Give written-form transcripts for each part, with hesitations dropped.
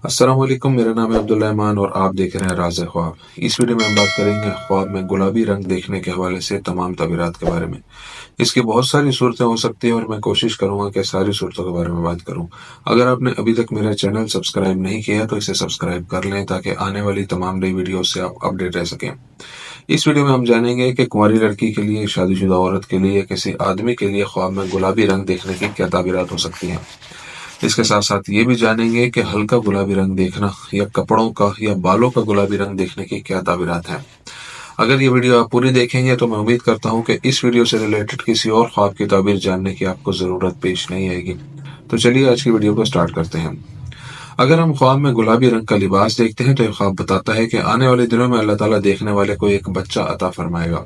अस्सलाम वालेकुम। मेरा नाम है अब्दुल रहमान और आप देख रहे हैं राज़ ख्वाब। इस वीडियो में हम बात करेंगे ख्वाब में गुलाबी रंग देखने के हवाले से तमाम तबीरात के बारे में। इसकी बहुत सारी सूरतें हो सकती हैं और मैं कोशिश करूंगा कि सारी सूरतों के बारे में बात करूं। अगर आपने अभी तक मेरा चैनल सब्सक्राइब नहीं किया तो इसे सब्सक्राइब कर लें ताकि आने वाली तमाम नई वीडियो से आप अपडेट रह सकें। इस वीडियो में हम जानेंगे कि कुंवारी लड़की के लिए, शादीशुदा औरत के लिए, किसी आदमी के लिए ख्वाब में गुलाबी रंग देखने की क्या ताबीरात हो सकती हैं। इसके साथ साथ ये भी जानेंगे कि हल्का गुलाबी रंग देखना या कपड़ों का या बालों का गुलाबी रंग देखने की क्या ताबीरात हैं। अगर ये वीडियो आप पूरी देखेंगे तो मैं उम्मीद करता हूँ कि इस वीडियो से रिलेटेड किसी और ख्वाब की ताबीर जानने की आपको ज़रूरत पेश नहीं आएगी। तो चलिए आज की वीडियो को स्टार्ट करते हैं। अगर हम ख्वाब में गुलाबी रंग का लिबास देखते हैं तो ये ख्वाब बताता है कि आने वाले दिनों में अल्लाह ताला देखने वाले को एक बच्चा अता फरमाएगा।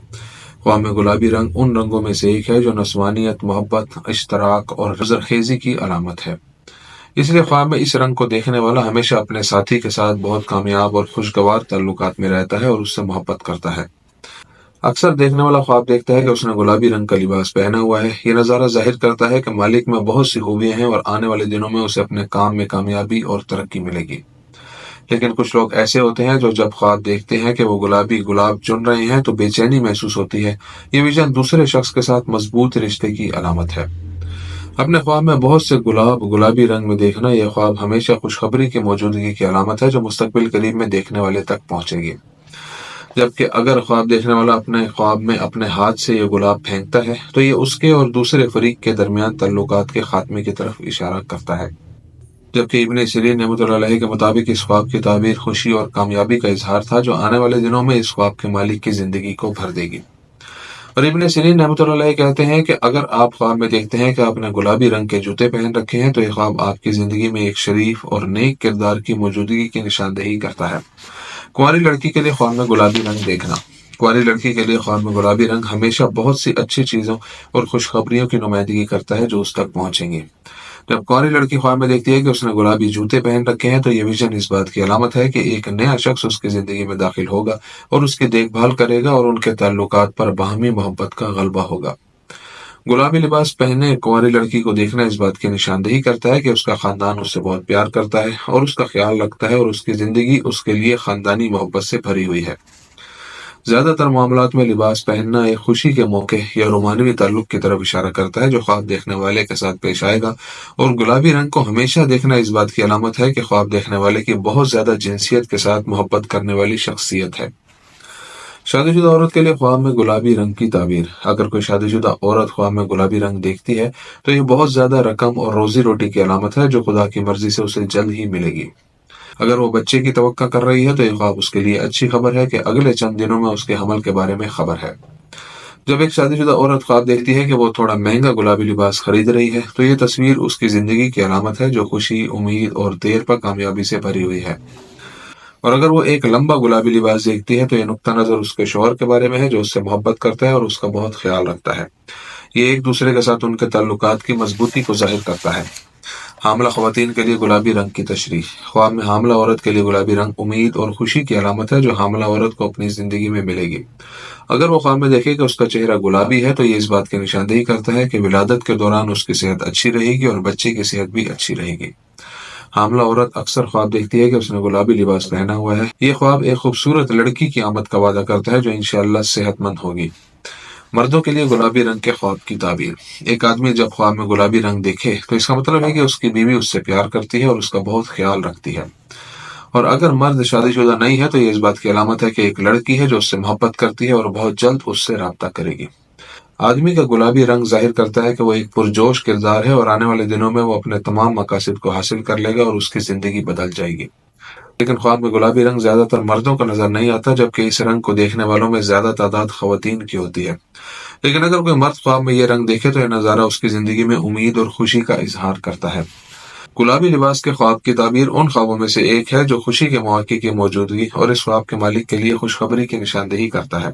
ख्वाब में गुलाबी रंग उन रंगों में से एक है जो नस्वानियत, मोहब्बत, इश्तराक और नज़रखेज़ी की अलामत है। इसलिए ख्वाब में इस रंग को देखने वाला हमेशा अपने साथी के साथ बहुत कामयाब और खुशगवार ताल्लुकात में रहता है और उससे मोहब्बत करता है। अक्सर देखने वाला ख्वाब देखता है कि उसने गुलाबी रंग का लिबास पहना हुआ है। ये नज़ारा जाहिर करता है कि मालिक में बहुत सी खूबियां हैं और आने वाले दिनों में उसे अपने काम में कामयाबी और तरक्की मिलेगी। लेकिन कुछ लोग ऐसे होते हैं जो जब ख्वाब देखते हैं कि वो गुलाबी गुलाब चुन रहे हैं तो बेचैनी महसूस होती है। ये विजन दूसरे शख्स के साथ मजबूत रिश्ते की अलामत है। अपने ख्वाब में बहुत से गुलाब गुलाबी रंग में देखना, यह ख्वाब हमेशा खुशखबरी की मौजूदगी की अलामत है जो मुस्तकबिल करीब में देखने वाले तक पहुंचेगी। जबकि अगर ख्वाब देखने वाला अपने ख्वाब में अपने हाथ से ये गुलाब फेंकता है तो ये उसके और दूसरे फरीक के दरमियान तल्लुकात के खात्मे की तरफ इशारा करता है। जबकि इब्ने सिरीन रहमतुल्लाह अलैहि के मुताबिक इस ख्वाब की ताबीर खुशी और कामयाबी का इजहार था जो आने वाले दिनों में इस ख्वाब के मालिक की जिंदगी को भर देगी। और इब्ने सिरीन रहमतुल्लाह अलैहि कहते हैं कि अगर आप ख्वाब में देखते हैं कि आपने गुलाबी रंग के जूते पहन रखे हैं तो यह ख्वाब आपकी जिंदगी में एक शरीफ और नेक किरदार की मौजूदगी की निशानदेही करता है। कुंवारी लड़की के लिए ख्वाब में गुलाबी रंग देखना। कुंवारी लड़की के लिए ख्वाब में गुलाबी रंग हमेशा बहुत सी अच्छी चीजों और खुशखबरियों की नुमाइंदगी करता है जो उस तक पहुंचेंगी। जब कुंवारी लड़की ख्वाब में देखती है कि उसने गुलाबी जूते पहन रखे हैं तो ये विजन इस बात की अलामत है कि एक नया शख्स उसकी जिंदगी में दाखिल होगा और उसकी देखभाल करेगा और उनके ताल्लुकात पर बाहमी मोहब्बत का गलबा होगा। गुलाबी लिबास पहने कुंवारी लड़की को देखना इस बात की निशानदेही करता है कि उसका खानदान उससे बहुत प्यार करता है और उसका ख्याल रखता है और उसकी जिंदगी उसके लिए खानदानी मोहब्बत से भरी हुई है। ज्यादातर मामलात में लिबास पहनना एक खुशी के मौके या रोमानवी ताल्लुक की तरफ इशारा करता है जो ख्वाब देखने वाले के साथ पेश आएगा। और गुलाबी रंग को हमेशा देखना इस बात की अलामत है कि ख्वाब देखने वाले की बहुत ज्यादा जिनसियत के साथ मोहब्बत करने वाली शख्सियत है। शादीशुदा औरत के लिए ख्वाब में गुलाबी रंग की ताबीर। अगर कोई शादीशुदा औरत ख्वाब में गुलाबी रंग देखती है तो ये बहुत ज्यादा रकम और रोजी रोटी की अलामत है जो खुदा की मर्जी से उसे जल्द ही मिलेगी। अगर वो बच्चे की तवक्का कर रही है तो ये ख्वाब उसके लिए अच्छी खबर है कि अगले चंद दिनों में उसके हमल के बारे में खबर है। जब एक शादीशुदा औरत ख्वाब देखती है कि वो थोड़ा महंगा गुलाबी लिबास खरीद रही है तो ये तस्वीर उसकी जिंदगी की अलामत है जो खुशी, उम्मीद और देर पर कामयाबी से भरी हुई है। और अगर वो एक लंबा गुलाबी लिबास देखती है तो ये नुक्ता नजर उसके शौहर के बारे में है जो उससे मोहब्बत करता है और उसका बहुत ख्याल रखता है। ये एक दूसरे के साथ उनके ताल्लुकात की मजबूती को जाहिर करता है। हामला ख्वातीन के लिए गुलाबी रंग की तशरीह। ख्वाब में हामला औरत के लिए गुलाबी रंग उम्मीद और खुशी की अलामत है जो हामला औरत को अपनी जिंदगी में मिलेगी। अगर वो ख्वाब में देखे कि उसका चेहरा गुलाबी है तो ये इस बात की निशानदेही करता है कि विलादत के दौरान उसकी सेहत अच्छी रहेगी और बच्चे की सेहत भी अच्छी रहेगी। हामला औरत अक्सर ख्वाब देखती है कि उसने गुलाबी लिबास पहना हुआ है। ये ख्वाब एक खूबसूरत लड़की की आमद का वादा करता है जो इंशाअल्लाह सेहतमंद होगी। मर्दों के लिए गुलाबी रंग के ख्वाब की ताबीर। एक आदमी जब ख्वाब में गुलाबी रंग देखे तो इसका मतलब है कि उसकी बीवी उससे प्यार करती है और उसका बहुत ख्याल रखती है। और अगर मर्द शादीशुदा नहीं है तो ये इस बात की अलामत है कि एक लड़की है जो उससे मोहब्बत करती है और बहुत जल्द उससे राब्ता करेगी। आदमी का गुलाबी रंग जाहिर करता है कि वो एक पुरजोश किरदार है और आने वाले दिनों में वो अपने तमाम मकासद को हासिल कर लेगा और उसकी जिंदगी बदल जाएगी। लेकिन ख्वाब में गुलाबी रंग ज्यादातर मर्दों को नजर नहीं आता जबकि इस रंग को देखने वालों में ज्यादा तादाद खवातीन की होती है। लेकिन अगर कोई मर्द ख्वाब में ये रंग देखे तो यह नजारा उसकी जिंदगी में उम्मीद और खुशी का इजहार करता है। गुलाबी लिबास के ख्वाब की ताबीर उन ख्वाबों में से एक है जो खुशी के मौके की मौजूदगी और इस ख्वाब के मालिक के लिए खुशखबरी की निशानदेही करता है।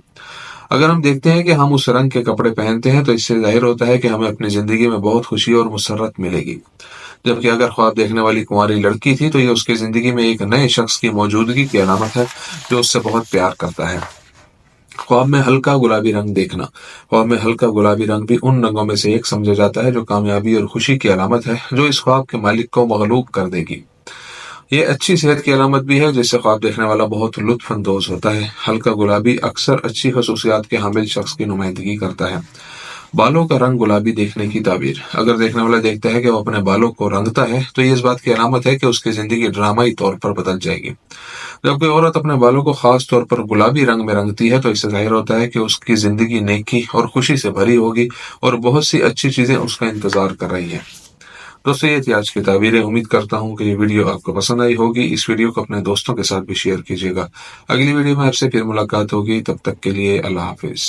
अगर हम देखते हैं कि हम उस रंग के कपड़े पहनते हैं तो इससे जाहिर होता है कि हमें अपनी जिंदगी में बहुत खुशी और मुसर्रत मिलेगी। जबकि अगर ख्वाब देखने वाली कुंवारी लड़की थी तो ये उसकी जिंदगी में एक नए शख्स की मौजूदगी की अलामत है जो उससे बहुत प्यार करता है। ख्वाब में हल्का गुलाबी रंग देखना। ख्वाब में हल्का गुलाबी रंग भी उन रंगों में से एक समझा जाता है जो कामयाबी और खुशी की अलामत है जो इस ख्वाब के मालिक को मगलूब कर देगी। یہ اچھی صحت کی علامت بھی ہے، جس سے خواب دیکھنے والا بہت لطف اندوز ہوتا ہے۔ ہلکا گلابی اکثر اچھی خصوصیات کے حامل شخص کی نمائندگی کرتا ہے۔ بالوں کا رنگ گلابی دیکھنے کی تعبیر: اگر دیکھنے والا دیکھتا ہے کہ وہ اپنے بالوں کو رنگتا ہے تو یہ اس بات کی علامت ہے کہ اس کی زندگی ڈرامائی طور پر بدل جائے گی۔ جب کوئی عورت اپنے بالوں کو خاص طور پر گلابی رنگ میں رنگتی ہے تو اس سے ظاہر ہوتا ہے کہ اس کی زندگی نیکی اور خوشی سے بھری ہوگی اور بہت سی اچھی چیزیں اس کا انتظار کر رہی ہیں۔ دوستو، یہ تھی آج کی تعبیریں۔ امید کرتا ہوں کہ یہ ویڈیو آپ کو پسند آئی ہوگی۔ اس ویڈیو کو اپنے دوستوں کے ساتھ بھی شیئر کیجیے گا۔ اگلی ویڈیو میں آپ سے پھر ملاقات ہوگی، تب تک کے لیے اللہ حافظ۔